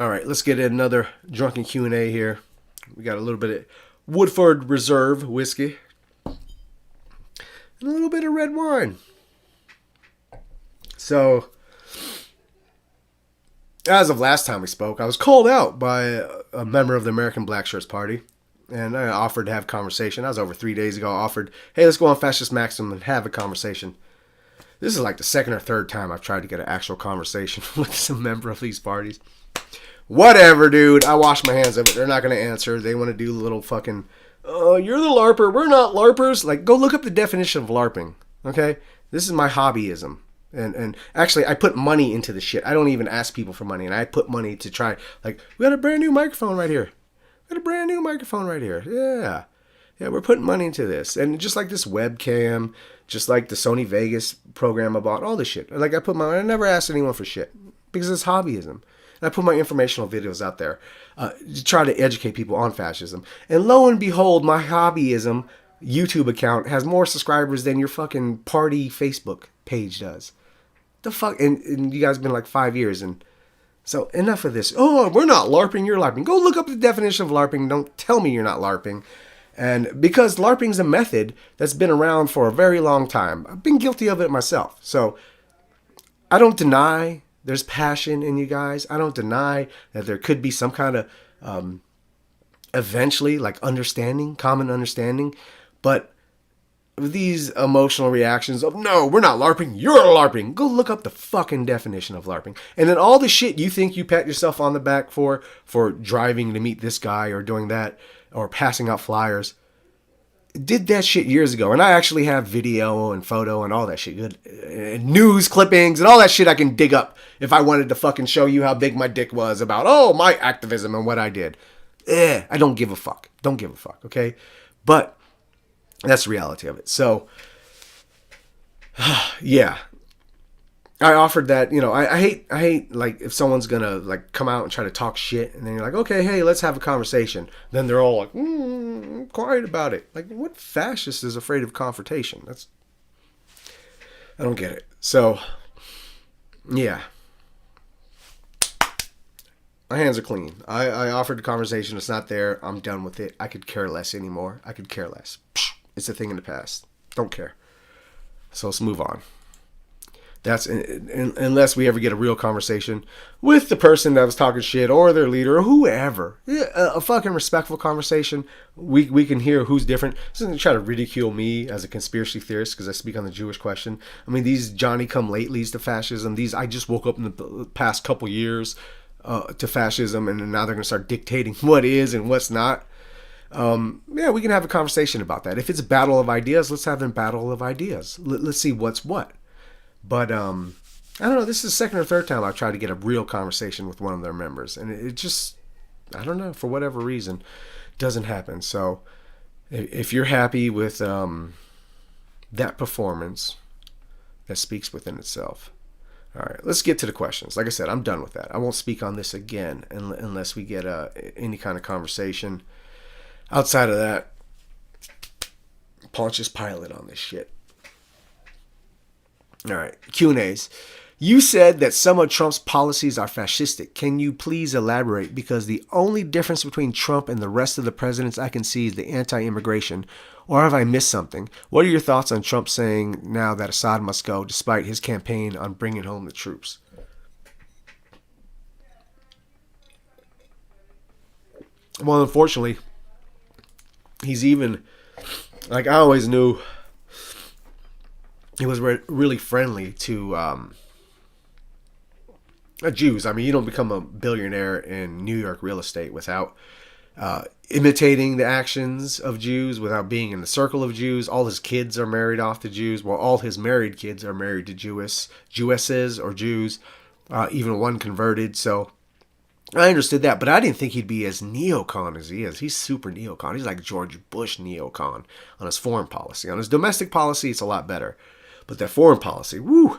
All right, let's get another drunken Q&A here. We got a little bit of Woodford Reserve whiskey and a little bit of red wine. So, as of last time we spoke, I was called out by a member of the American Black Shirts Party, and I offered to have a conversation. That was over 3 days ago. I offered, hey, let's go on Fascist Maxim and have a conversation. This is like the second or third time I've tried to get an actual conversation with some member of these parties. Whatever, dude. I wash my hands of it. They're not going to answer. They want to do little fucking, oh, you're the LARPer. We're not LARPers. Like, go look up the definition of LARPing, okay? This is my hobbyism. And actually, I put money into the shit. I don't even ask people for money. And I put money to try, like, we got a brand new microphone right here. Yeah. Yeah, we're putting money into this. And just like this webcam, just like the Sony Vegas program I bought, all this shit. Like, I never asked anyone for shit because it's hobbyism. And I put my informational videos out there to try to educate people on fascism. And lo and behold, my hobbyism YouTube account has more subscribers than your fucking party Facebook page does. The fuck? And you guys have been like 5 years. And so enough of this. Oh, we're not LARPing, you're LARPing. Go look up the definition of LARPing. Don't tell me you're not LARPing. And because LARPing is a method that's been around for a very long time. I've been guilty of it myself. So I don't deny there's passion in you guys. I don't deny that there could be some kind of eventually like understanding, common understanding. But these emotional reactions of, no, we're not LARPing, you're LARPing. Go look up the fucking definition of LARPing. And then all the shit you think you pat yourself on the back for driving to meet this guy or doing that or passing out flyers, did that shit years ago. And I actually have video and photo and all that shit. Good. And news clippings and all that shit I can dig up if I wanted to fucking show you how big my dick was about, oh, my activism and what I did. I don't give a fuck. Don't give a fuck, okay? But that's the reality of it. So, yeah. I offered that, I hate like if someone's gonna like come out and try to talk shit and then you're like, okay, hey, let's have a conversation. Then they're all like, quiet about it. Like, what fascist is afraid of confrontation? I don't get it. So, yeah. My hands are clean. I offered the conversation. It's not there. I'm done with it. I could care less anymore. I could care less. It's a thing in the past. Don't care. So let's move on. That's unless we ever get a real conversation with the person that was talking shit or their leader or whoever. Yeah, a fucking respectful conversation. We can hear who's different. This isn't try to ridicule me as a conspiracy theorist because I speak on the Jewish question. I mean, these Johnny-come-latelys to fascism. These I just woke up in the past couple years to fascism, and now they're going to start dictating what is and what's not. Yeah, we can have a conversation about that. If it's a battle of ideas, let's have a battle of ideas. Let's see what's what. But I don't know. This is the second or third time I've tried to get a real conversation with one of their members, and it just, I don't know, for whatever reason, doesn't happen. So if you're happy with that performance, that speaks within itself. All right, let's get to the questions. Like I said, I'm done with that. I won't speak on this again unless we get any kind of conversation. Outside of that, Pontius Pilate on this shit. All right, Q&As. You said that some of Trump's policies are fascistic. Can you please elaborate? Because the only difference between Trump and the rest of the presidents I can see is the anti-immigration. Or have I missed something? What are your thoughts on Trump saying now that Assad must go despite his campaign on bringing home the troops? Well, unfortunately, he's even, like I always knew, he was really friendly to Jews. I mean, you don't become a billionaire in New York real estate without imitating the actions of Jews, without being in the circle of Jews. All his kids are married off to Jews. Well, all his married kids are married to Jewesses or Jews, even one converted. So I understood that, but I didn't think he'd be as neocon as he is. He's super neocon. He's like George Bush neocon on his foreign policy. On his domestic policy, it's a lot better. But that foreign policy, woo.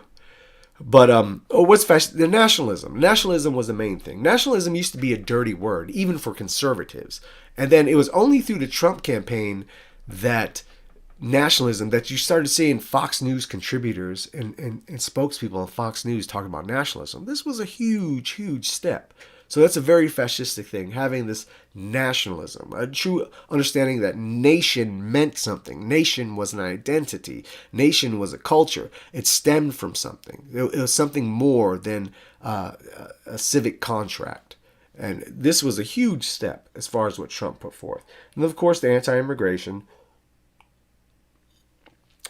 But what's the nationalism? Nationalism was the main thing. Nationalism used to be a dirty word, even for conservatives. And then it was only through the Trump campaign that nationalism, that you started seeing Fox News contributors and spokespeople on Fox News talking about nationalism. This was a huge, huge step. So that's a very fascistic thing, having this nationalism, a true understanding that nation meant something. Nation was an identity. Nation was a culture. It stemmed from something. It was something more than a civic contract. And this was a huge step as far as what Trump put forth. And of course, the anti-immigration,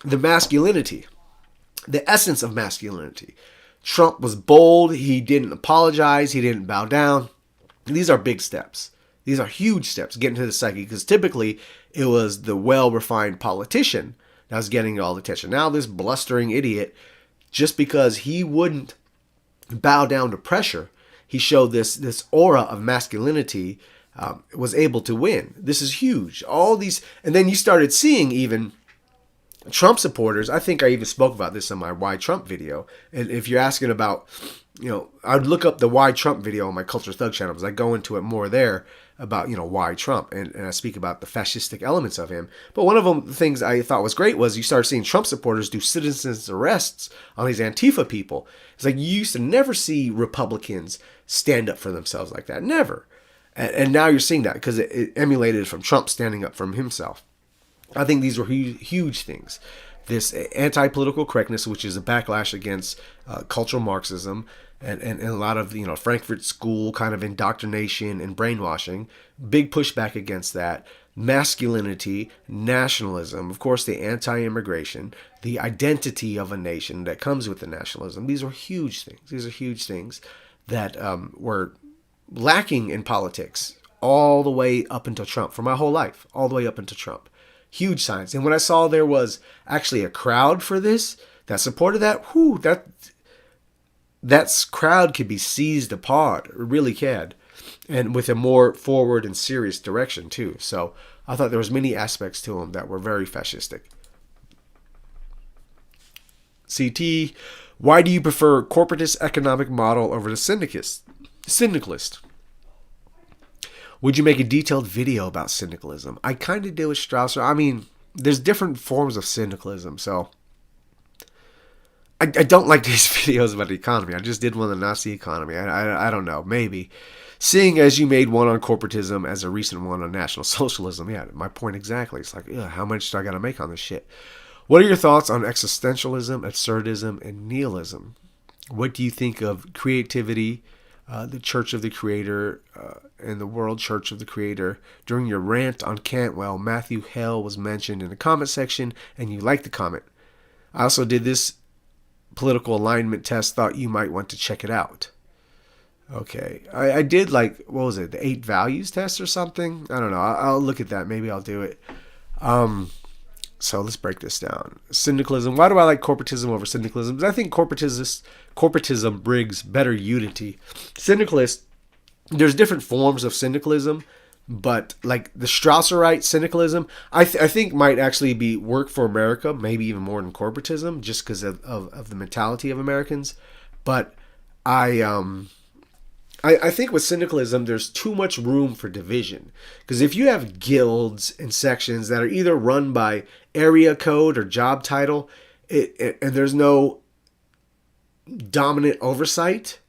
the masculinity, the essence of masculinity. Trump was bold. He didn't apologize. He didn't bow down. These are big steps. These are huge steps getting to the psyche, because typically it was the well-refined politician that was getting all the attention. Now this blustering idiot, just because he wouldn't bow down to pressure, he showed this aura of masculinity, was able to win. This is huge. All these, and then you started seeing even Trump supporters. I think I even spoke about this in my Why Trump video. And if you're asking about, I'd look up the Why Trump video on my Culture Thug channel, because I go into it more there about, why Trump. And I speak about the fascistic elements of him. But one of the things I thought was great was you started seeing Trump supporters do citizens arrests on these Antifa people. It's like you used to never see Republicans stand up for themselves like that. Never. And now you're seeing that because it emulated from Trump standing up from himself. I think these were huge things. This anti-political correctness, which is a backlash against cultural Marxism and a lot of Frankfurt School kind of indoctrination and brainwashing. Big pushback against that. Masculinity, nationalism, of course, the anti-immigration, the identity of a nation that comes with the nationalism. These are huge things. These are huge things that were lacking in politics all the way up until Trump, for my whole life, all the way up until Trump. Huge signs. And when I saw there was actually a crowd for this that supported that, that crowd could be seized apart. It really can. And with a more forward and serious direction too. So I thought there was many aspects to him that were very fascistic. CT, why do you prefer corporatist economic model over the syndicalist? Would you make a detailed video about syndicalism? I kind of did with Strausser. I mean, there's different forms of syndicalism, so I don't like these videos about the economy. I just did one on the Nazi economy. I don't know, maybe. Seeing as you made one on corporatism as a recent one on National Socialism, yeah, my point exactly. It's like, how much do I got to make on this shit? What are your thoughts on existentialism, absurdism, and nihilism? What do you think of creativity, the Church of the Creator, and the World Church of the Creator? During your rant on Cantwell, Matthew Hale was mentioned in the comment section, and you liked the comment. I also did this political alignment test, thought you might want to check it out. Okay, I did what was it, the 8 values test or something? I don't know. I'll look at that. Maybe I'll do it. So let's break this down. Syndicalism. Why do I like corporatism over syndicalism? Because I think corporatism brings better unity. Syndicalist, there's different forms of syndicalism, but like the Strausserite syndicalism, I think might actually work for America, maybe even more than corporatism, just because of the mentality of Americans. But I think with syndicalism, there's too much room for division. Because if you have guilds and sections that are either run by area code or job title, and there's no dominant oversight,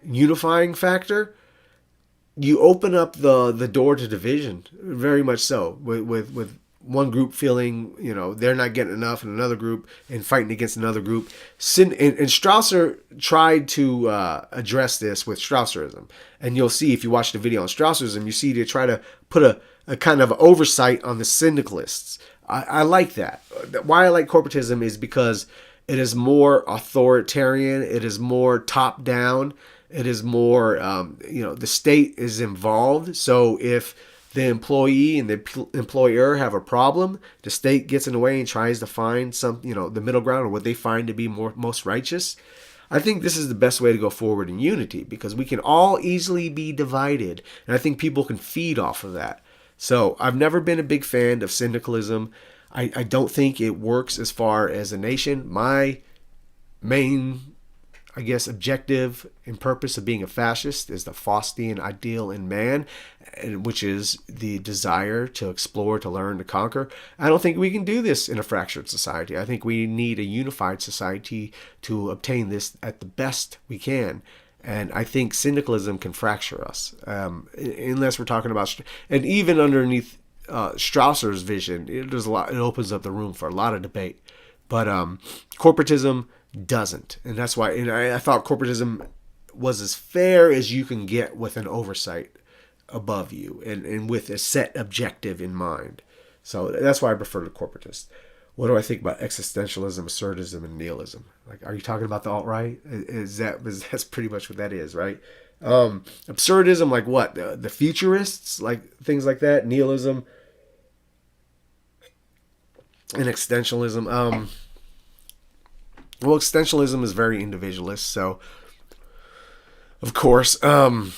unifying factor, you open up the door to division, very much so, with one group feeling, they're not getting enough, and another group and fighting against another group. And Strausser tried to address this with Strausserism. And you'll see, if you watch the video on Strausserism, you see they try to put a kind of oversight on the syndicalists. I like that. Why I like corporatism is because it is more authoritarian. It is more top-down. It is more, the state is involved. So if the employee and the employer have a problem, the state gets in the way and tries to find the middle ground, or what they find to be most righteous. I think this is the best way to go forward in unity, because we can all easily be divided, and I think people can feed off of that. So I've never been a big fan of syndicalism. I don't think it works as far as a nation. My main, objective and purpose of being a fascist is the Faustian ideal in man, which is the desire to explore, to learn, to conquer. I don't think we can do this in a fractured society. I think we need a unified society to obtain this at the best we can. And I think syndicalism can fracture us, unless we're talking about, and even underneath Strausser's vision, there's a lot. It opens up the room for a lot of debate, but corporatism doesn't, and that's why. And I thought corporatism was as fair as you can get with an oversight above you, and with a set objective in mind. So that's why I prefer the corporatist. What do I think about existentialism, absurdism, and nihilism? Like, are you talking about the alt-right? That's pretty much what that is, right? Absurdism, like what? The futurists, like things like that. Nihilism and existentialism. Well, existentialism is very individualist, so of course, I'm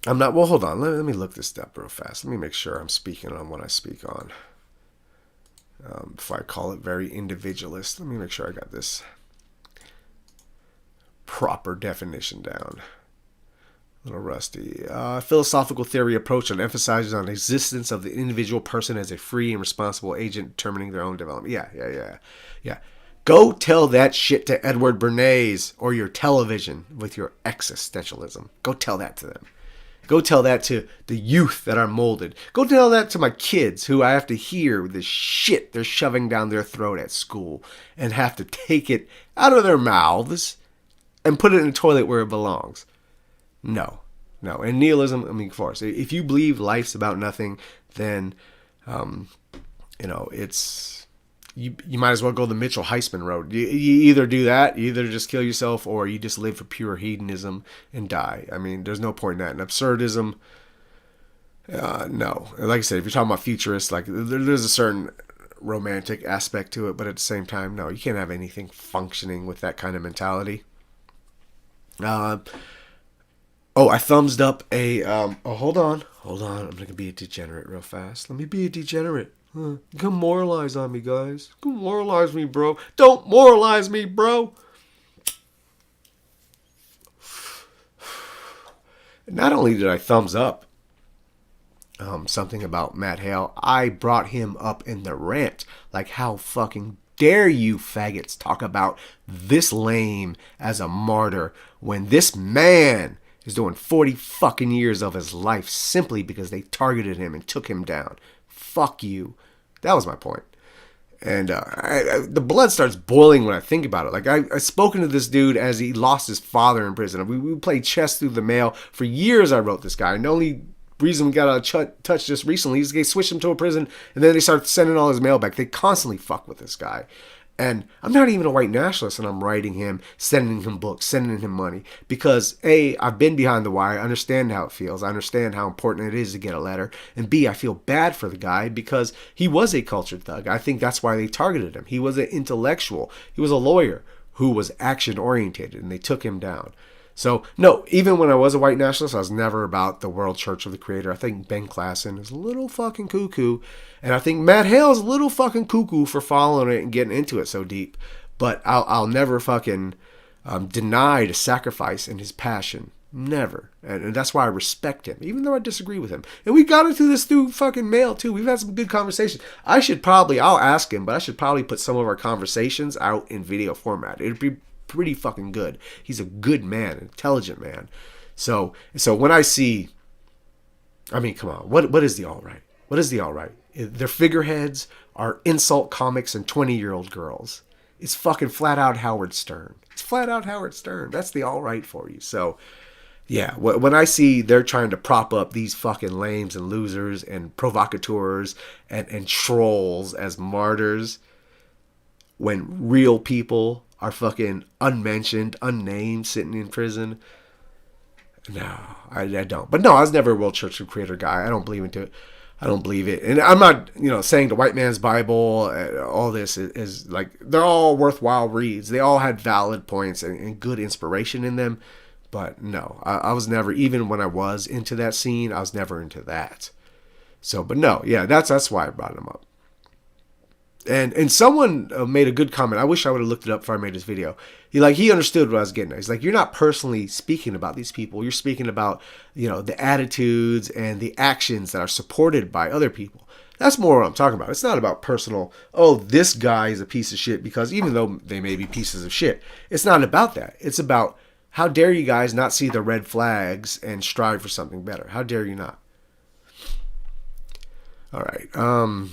not. Well, hold on. Let me look this up real fast. Let me make sure I'm speaking on what I speak on. Before I call it very individualist, let me make sure I got this proper definition down. A little rusty. Philosophical theory approach that emphasizes on the existence of the individual person as a free and responsible agent determining their own development. Yeah. Go tell that shit to Edward Bernays or your television with your existentialism. Go tell that to them. Go tell that to the youth that are molded. Go tell that to my kids who I have to hear the shit they're shoving down their throat at school and have to take it out of their mouths and put it in the toilet where it belongs. No. And nihilism, of course, if you believe life's about nothing, then, it's... You might as well go the Mitchell Heisman road. You either do that, you either just kill yourself, or you just live for pure hedonism and die. I mean, there's no point in that. And absurdism, no. Like I said, if you're talking about futurists, like there's a certain romantic aspect to it, but at the same time, no, you can't have anything functioning with that kind of mentality. I thumbsed up a. Hold on. I'm gonna be a degenerate real fast. Let me be a degenerate. Come moralize on me, guys. Come moralize me, bro. Don't moralize me, bro. Not only did I thumbs up something about Matt Hale, I brought him up in the rant. Like, how fucking dare you faggots talk about this lame as a martyr when this man is doing 40 fucking years of his life simply because they targeted him and took him down. Fuck you. That was my point. And the blood starts boiling when I think about it. Like, I've spoken to this dude as he lost his father in prison. We played chess through the mail. For years I wrote this guy. And the only reason we got out of touch just recently is they switched him to a prison, and then they started sending all his mail back. They constantly fuck with this guy. And I'm not even a white nationalist, and I'm writing him, sending him books, sending him money. Because A, I've been behind the wire. I understand how it feels. I understand how important it is to get a letter. And B, I feel bad for the guy because he was a cultured thug. I think that's why they targeted him. He was an intellectual. He was a lawyer who was action-orientated, and they took him down. So, no, even when I was a white nationalist, I was never about the World Church of the Creator. I think Ben Klassen is a little fucking cuckoo. And I think Matt Hale is a little fucking cuckoo for following it and getting into it so deep. But I'll never fucking deny the sacrifice and his passion. Never. And that's why I respect him, even though I disagree with him. And we got into this through fucking mail, too. We've had some good conversations. I'll ask him, but I should probably put some of our conversations out in video format. It'd be pretty fucking good. He's a good man, an intelligent man. So when I see, I mean, come on, what is the alt-right? What is the alt-right? Their figureheads are insult comics and 20-year-old girls. It's fucking flat out Howard Stern. It's flat out Howard Stern. That's the alt-right for you. So, yeah, when I see they're trying to prop up these fucking lames and losers and provocateurs and trolls as martyrs, when real people are fucking unmentioned, unnamed, sitting in prison. No, I don't. But no, I was never a World Church of Creator guy. I don't believe into it. I don't believe it. And I'm not, saying the white man's Bible, all this is like, they're all worthwhile reads. They all had valid points and good inspiration in them. But no, I was never, even when I was into that scene, I was never into that. So, but no, yeah, that's why I brought him up. And someone made a good comment. I wish I would have looked it up before I made this video. He understood what I was getting at. He's like, you're not personally speaking about these people. You're speaking about, the attitudes and the actions that are supported by other people. That's more what I'm talking about. It's not about personal, this guy is a piece of shit, because even though they may be pieces of shit, it's not about that. It's about How dare you guys not see the red flags and strive for something better? How dare you not? All right.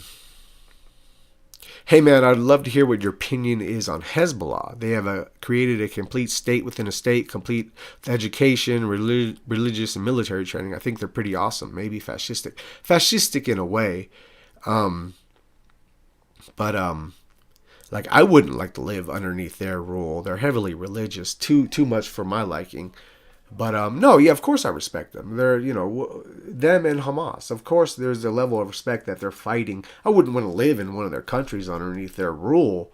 Hey man, I'd love to hear what your opinion is on Hezbollah. They have created a complete state within a state, complete education, religious and military training. I think they're pretty awesome. Maybe fascistic in a way, but like I wouldn't like to live underneath their rule. They're heavily religious, too much for my liking. But no, yeah, of course I respect them. They're, them and Hamas. Of course there's a level of respect that they're fighting. I wouldn't want to live in one of their countries underneath their rule,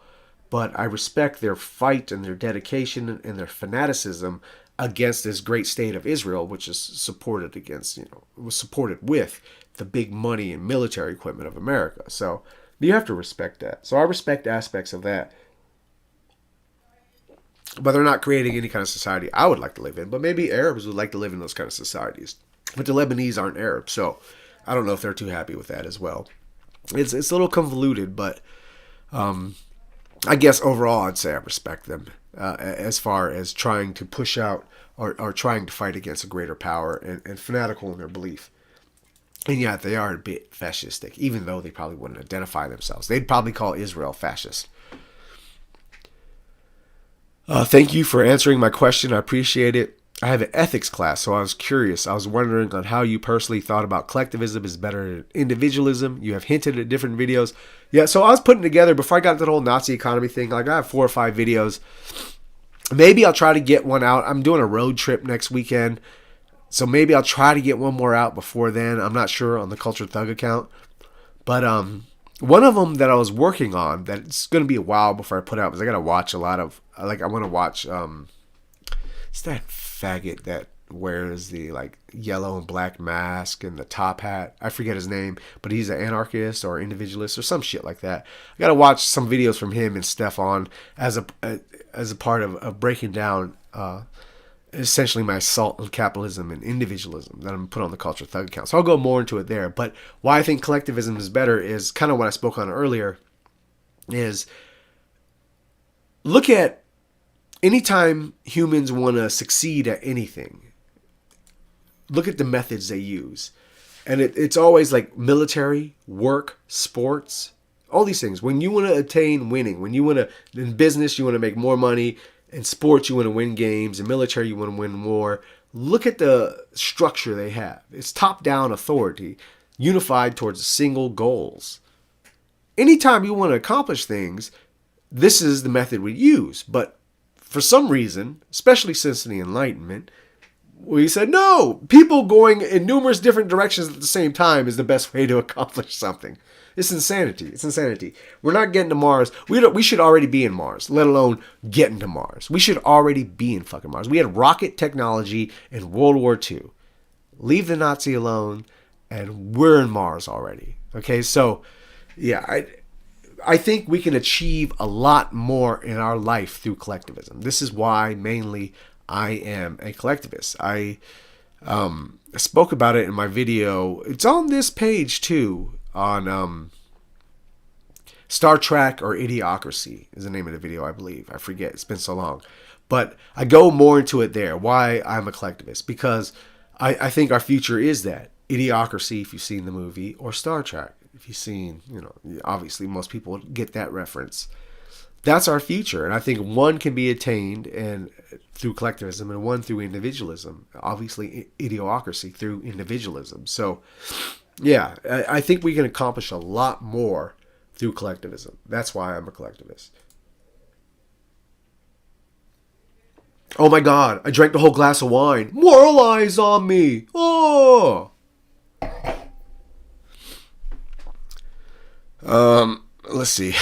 but I respect their fight and their dedication and their fanaticism against this great state of Israel, which is supported was supported with the big money and military equipment of America. So you have to respect that. So I respect aspects of that. But they're not creating any kind of society I would like to live in. But maybe Arabs would like to live in those kind of societies. But the Lebanese aren't Arab, so I don't know if they're too happy with that as well. It's a little convoluted, but I guess overall I'd say I respect them as far as trying to push out or trying to fight against a greater power and fanatical in their belief. And yet they are a bit fascistic, even though they probably wouldn't identify themselves. They'd probably call Israel fascist. Thank you for answering my question. I appreciate it. I have an ethics class, so I was curious. I was wondering on how you personally thought about collectivism is better than individualism. You have hinted at different videos. Yeah, so I was putting together, before I got into the whole Nazi economy thing, like I have 4 or 5 videos. Maybe I'll try to get one out. I'm doing a road trip next weekend, so maybe I'll try to get one more out before then. I'm not sure on the Culture Thug account. But one of them that I was working on, that it's going to be a while before I put out, because I got to watch a lot of, I want to watch, it's that faggot that wears the yellow and black mask and the top hat. I forget his name, but he's an anarchist or individualist or some shit like that. I got to watch some videos from him and Stefan as a part of breaking down essentially my assault on capitalism and individualism that I'm put on the Culture Thug account. So I'll go more into it there. But why I think collectivism is better is kind of what I spoke on earlier, is look at anytime humans want to succeed at anything, look at the methods they use. And it's always like military, work, sports, all these things. When you want to attain winning, when you want to, in business, you want to make more money. In sports, you want to win games. In military, you want to win war. Look at the structure they have. It's top-down authority, unified towards single goals. Anytime you want to accomplish things, this is the method we use. But for some reason, especially since the Enlightenment, we said, no, people going in numerous different directions at the same time is the best way to accomplish something. It's insanity. It's insanity. We're not getting to Mars. We should already be in Mars, let alone getting to Mars. We should already be in fucking Mars. We had rocket technology in World War II. Leave the Nazi alone, and we're in Mars already. Okay, so, yeah, I think we can achieve a lot more in our life through collectivism. This is why, mainly, I am a collectivist. I spoke about it in my video. It's on this page, too. On Star Trek or Idiocracy is the name of the video, I believe. I forget. It's been so long. But I go more into it there, why I'm a collectivist. Because I think our future is that. Idiocracy, if you've seen the movie, or Star Trek, if you've seen, obviously most people get that reference. That's our future. And I think one can be attained and through collectivism and one through individualism. Obviously, Idiocracy through individualism. So, yeah, I think we can accomplish a lot more through collectivism. That's why I'm a collectivist. Oh my God, I drank the whole glass of wine. Moralize on me. Oh. Let's see.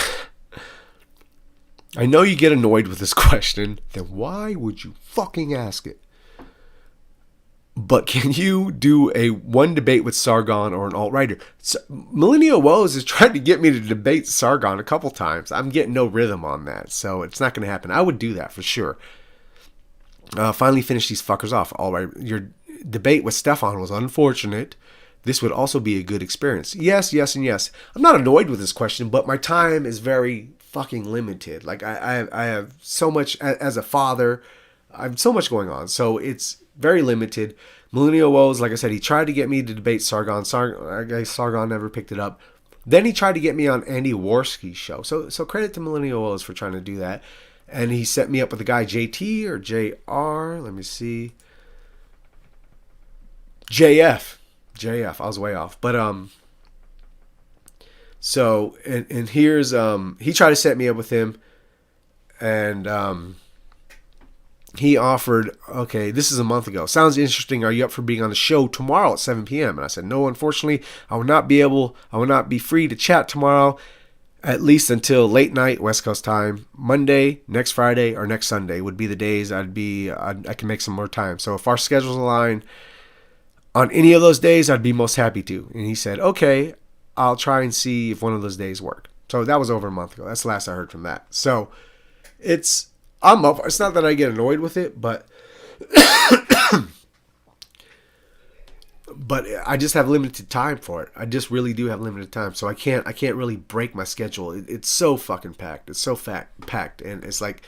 I know you get annoyed with this question. Then why would you fucking ask it? But can you do a one debate with Sargon or an alt-righter? Millennial Woes is trying to get me to debate Sargon a couple times. I'm getting no rhythm on that, so it's not going to happen. I would do that for sure. Finally finish these fuckers off. All right, your debate with Stefan was unfortunate. This would also be a good experience. Yes, yes, and yes. I'm not annoyed with this question, but my time is very fucking limited. Like I have so much as a father. I have so much going on, so it's very limited. Millennial Woes, like I said, he tried to get me to debate Sargon. I guess Sargon never picked it up. Then he tried to get me on Andy Worski's show. So credit to Millennial Woes for trying to do that. And he set me up with a guy, JT or JR. Let me see. JF. I was way off. But so and here's he tried to set me up with him, and he offered, okay, this is a month ago. Sounds interesting. Are you up for being on the show tomorrow at 7 p.m.? And I said, no, unfortunately, I will not be free to chat tomorrow, at least until late night West Coast time. Monday, next Friday, or next Sunday would be the days I can make some more time. So if our schedules align on any of those days, I'd be most happy to. And he said, okay, I'll try and see if one of those days work. So that was over a month ago. That's the last I heard from that. So I'm up. It's not that I get annoyed with it, but I just have limited time for it. I just really do have limited time, so I can't really break my schedule. It's so fucking packed. It's so packed, and it's like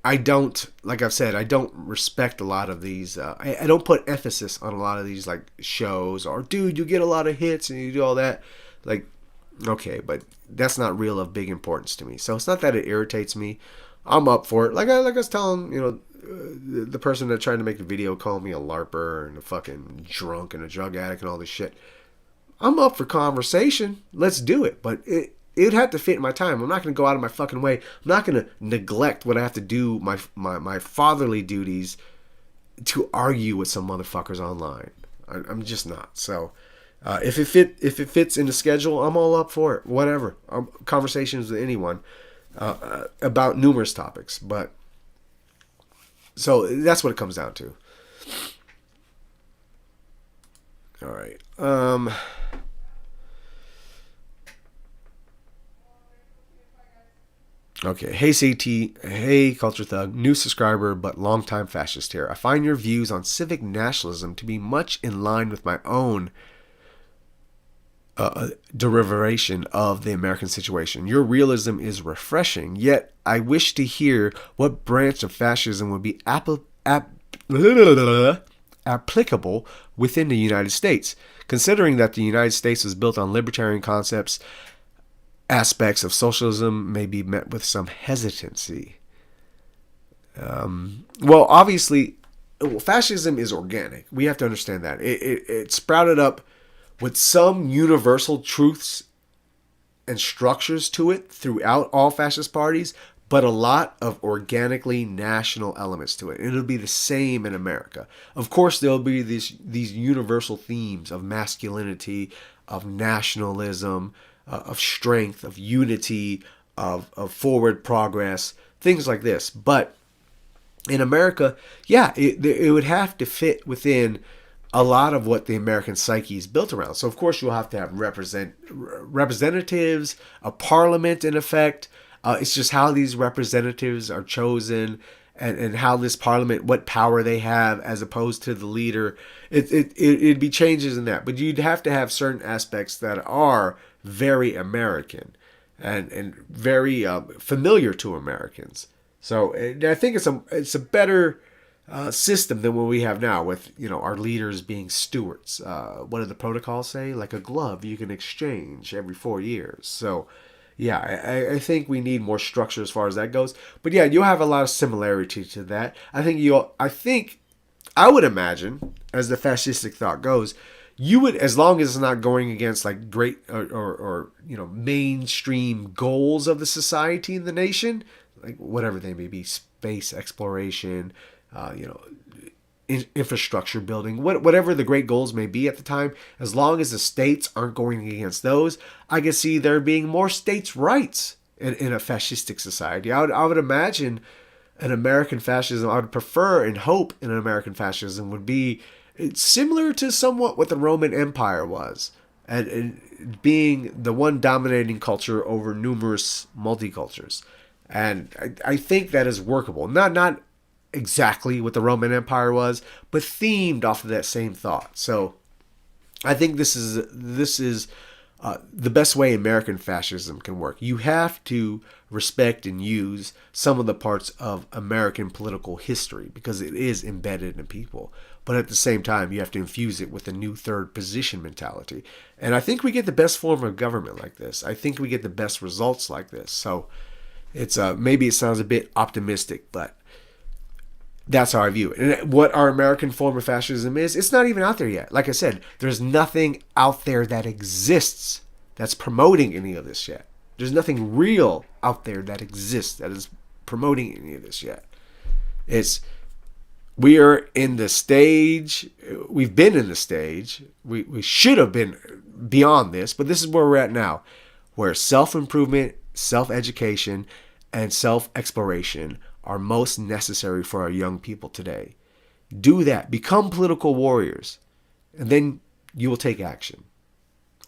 like I've said, I don't respect a lot of these. I don't put emphasis on a lot of these like shows or, dude, you get a lot of hits and you do all that. Like, okay, but that's not real of big importance to me. So it's not that it irritates me. I'm up for it. Like I was telling, the person that tried to make the video called me a LARPer and a fucking drunk and a drug addict and all this shit. I'm up for conversation. Let's do it. But it'd have to fit in my time. I'm not going to go out of my fucking way. I'm not going to neglect what I have to do, my fatherly duties, to argue with some motherfuckers online. I'm just not. So if it fits in the schedule, I'm all up for it. Whatever. Conversations with anyone about numerous topics. But so that's what it comes down to. All right. Okay. Hey CT. Hey Culture Thug. New subscriber, but longtime fascist here. I find your views on civic nationalism to be much in line with my own derivation of the American situation. Your realism is refreshing, yet I wish to hear what branch of fascism would be applicable within the United States, considering that the United States was built on libertarian concepts. Aspects of socialism may be met with some hesitancy. Well, obviously, fascism is organic. We have to understand that. It sprouted up with some universal truths and structures to it throughout all fascist parties, but a lot of organically national elements to it. And it'll be the same in America. Of course, there'll be these universal themes of masculinity, of nationalism, of strength, of unity, of forward progress, things like this. But in America, yeah, it would have to fit within a lot of what the American psyche is built around. So, of course, you'll have to have representatives, a parliament in effect. It's just how these representatives are chosen and how this parliament, what power they have as opposed to the leader. It'd be changes in that. But you'd have to have certain aspects that are very American and very familiar to Americans. So I think it's a better system than what we have now with, our leaders being stewards. What do the protocols say? Like a glove you can exchange every 4 years. So yeah, I think we need more structure as far as that goes. But yeah, you'll have a lot of similarity to that. I would imagine, as the fascistic thought goes, you would, as long as it's not going against like great or mainstream goals of the society and the nation, like whatever they may be, space exploration, infrastructure building, whatever the great goals may be at the time, as long as the states aren't going against those, I can see there being more states' rights in a fascistic society. I would imagine an American fascism, I would prefer and hope an American fascism would be similar to somewhat what the Roman Empire was, and being the one dominating culture over numerous multicultures. And I think that is workable. Not exactly what the Roman Empire was, but themed off of that same thought. So I think this is the best way American fascism can work. You have to respect and use some of the parts of American political history because it is embedded in people. But at the same time, you have to infuse it with a new third position mentality. And I think we get the best form of government like this. I think we get the best results like this. So it's maybe it sounds a bit optimistic, but that's how I view it. And what our American form of fascism is, it's not even out there yet. Like I said, there's nothing out there that exists that's promoting any of this yet. There's nothing real out there that exists that is promoting any of this yet. We are in the stage, we've been in the stage, we should have been beyond this, but this is where we're at now, where self-improvement, self-education, and self-exploration are most necessary for our young people today. Do that. Become political warriors. And then you will take action.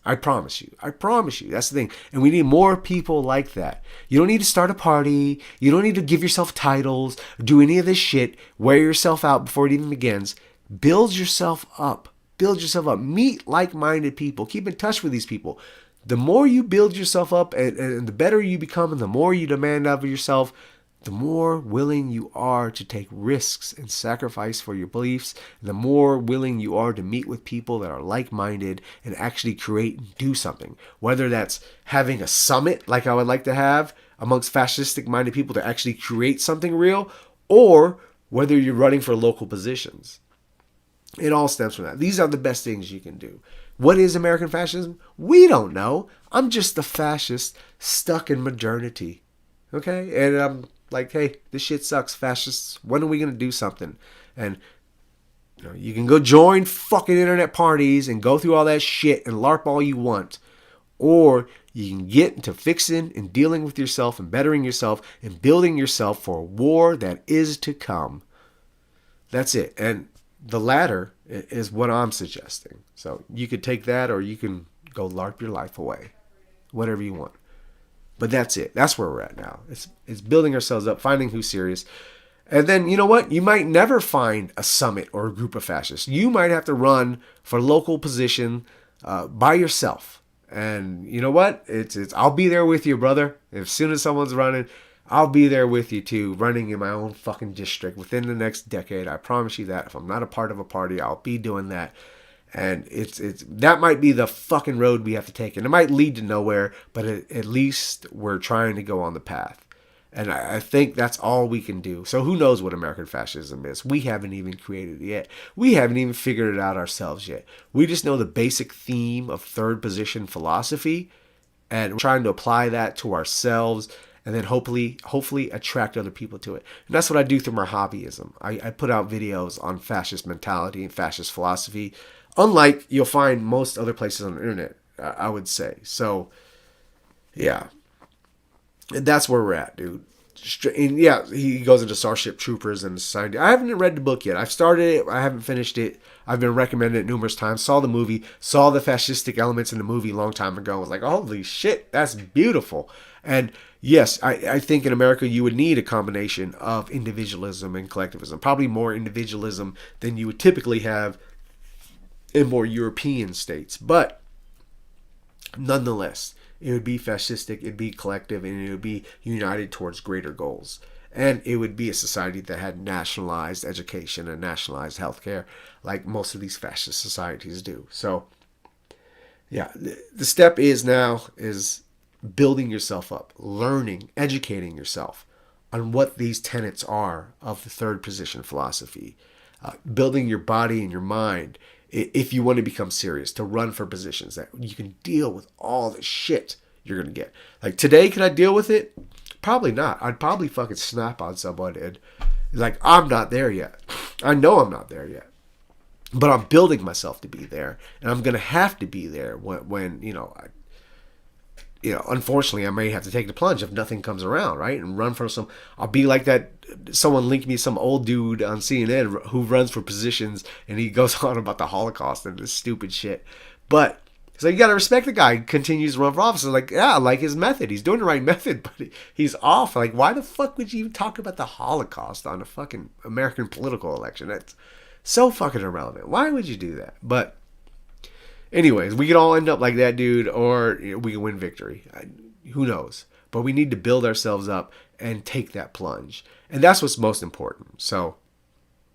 I promise you. I promise you. That's the thing. And we need more people like that. You don't need to start a party. You don't need to give yourself titles. Do any of this shit. Wear yourself out before it even begins. Build yourself up. Build yourself up. Meet like-minded people. Keep in touch with these people. The more you build yourself up and the better you become and the more you demand of yourself, the more willing you are to take risks and sacrifice for your beliefs, the more willing you are to meet with people that are like-minded and actually create and do something. Whether that's having a summit like I would like to have amongst fascistic-minded people to actually create something real, or whether you're running for local positions. It all stems from that. These are the best things you can do. What is American fascism? We don't know. I'm just a fascist stuck in modernity. Okay? And I'm like, hey, this shit sucks, fascists. When are we going to do something? And you can go join fucking internet parties and go through all that shit and LARP all you want. Or you can get into fixing and dealing with yourself and bettering yourself and building yourself for a war that is to come. That's it. And the latter is what I'm suggesting. So you could take that or you can go LARP your life away. Whatever you want. But that's it. That's where we're at now. It's building ourselves up, finding who's serious. And then, you know what? You might never find a summit or a group of fascists. You might have to run for local position by yourself. And you know what? It's I'll be there with you, brother. As soon as someone's running, I'll be there with you too, running in my own fucking district within the next decade. I promise you that. If I'm not a part of a party, I'll be doing that. And it's that might be the fucking road we have to take. And it might lead to nowhere, but at least we're trying to go on the path. And I think that's all we can do. So who knows what American fascism is? We haven't even created it yet. We haven't even figured it out ourselves yet. We just know the basic theme of third position philosophy. And we're trying to apply that to ourselves. And then hopefully attract other people to it. And that's what I do through my hobbyism. I put out videos on fascist mentality and fascist philosophy. Unlike you'll find most other places on the internet, I would say. So, yeah. And that's where we're at, dude. And yeah, he goes into Starship Troopers and Society. I haven't read the book yet. I've started it. I haven't finished it. I've been recommended it numerous times. Saw the movie. Saw the fascistic elements in the movie a long time ago. I was like, holy shit, that's beautiful. And yes, I think in America you would need a combination of individualism and collectivism. Probably more individualism than you would typically have in more European states. But nonetheless, it would be fascistic, it'd be collective, and it would be united towards greater goals. And it would be a society that had nationalized education and nationalized healthcare like most of these fascist societies do. So, yeah, the step is building yourself up, learning, educating yourself on what these tenets are of the third position philosophy, building your body and your mind if you want to become serious, to run for positions that you can deal with all the shit you're going to get. Like today, can I deal with it? Probably not. I'd probably fucking snap on someone and like, I'm not there yet. I know I'm not there yet. But I'm building myself to be there. And I'm going to have to be there when unfortunately, I may have to take the plunge if nothing comes around, right? And run for some. I'll be like that. Someone linked me some old dude on CNN who runs for positions, and he goes on about the Holocaust and this stupid shit. But so you gotta respect the guy. He continues to run for office. Like, yeah, I like his method. He's doing the right method, but he's off. Like, why the fuck would you even talk about the Holocaust on a fucking American political election? That's so fucking irrelevant. Why would you do that? But Anyways, we could all end up like that dude, or we can win victory. Who knows? But we need to build ourselves up and take that plunge. And that's what's most important. So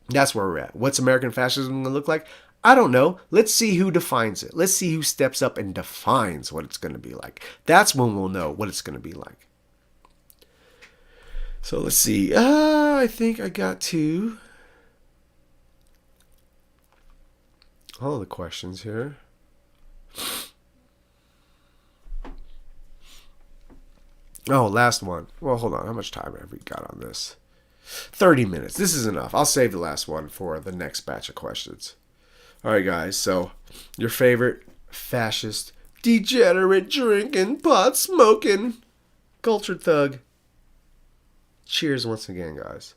that's where we're at. What's American fascism going to look like? I don't know. Let's see who defines it. Let's see who steps up and defines what it's going to be like. That's when we'll know what it's going to be like. So let's see. I think I got to all the questions here. Oh, last one. Well, hold on. How much time have we got on this? 30 minutes. This is enough. I'll save the last one for the next batch of questions. All right, guys. So, your favorite fascist, degenerate, drinking, pot smoking, cultured thug. Cheers once again, guys.